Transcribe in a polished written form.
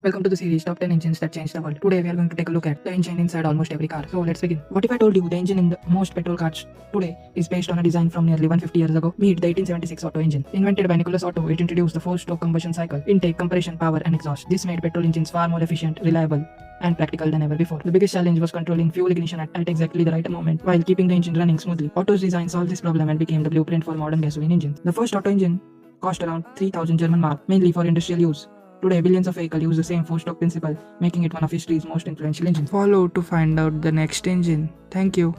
Welcome to the series Top 10 Engines That Changed the World. Today we are going to take a look at the engine inside almost every car. So let's begin. What if I told you the engine in the most petrol cars today is based on a design from nearly 150 years ago? Meet the 1876 Otto engine. Invented by Nikolaus Otto, it introduced the four-stroke combustion cycle, intake, compression, power and exhaust. This made petrol engines far more efficient, reliable and practical than ever before. The biggest challenge was controlling fuel ignition at exactly the right moment while keeping the engine running smoothly. Otto's design solved this problem and became the blueprint for modern gasoline engines. The first Otto engine cost around 3,000 German mark, mainly for industrial use. Today, billions of vehicles use the same four-stroke principle, making it one of history's most influential engines. Follow to find out the next engine. Thank you.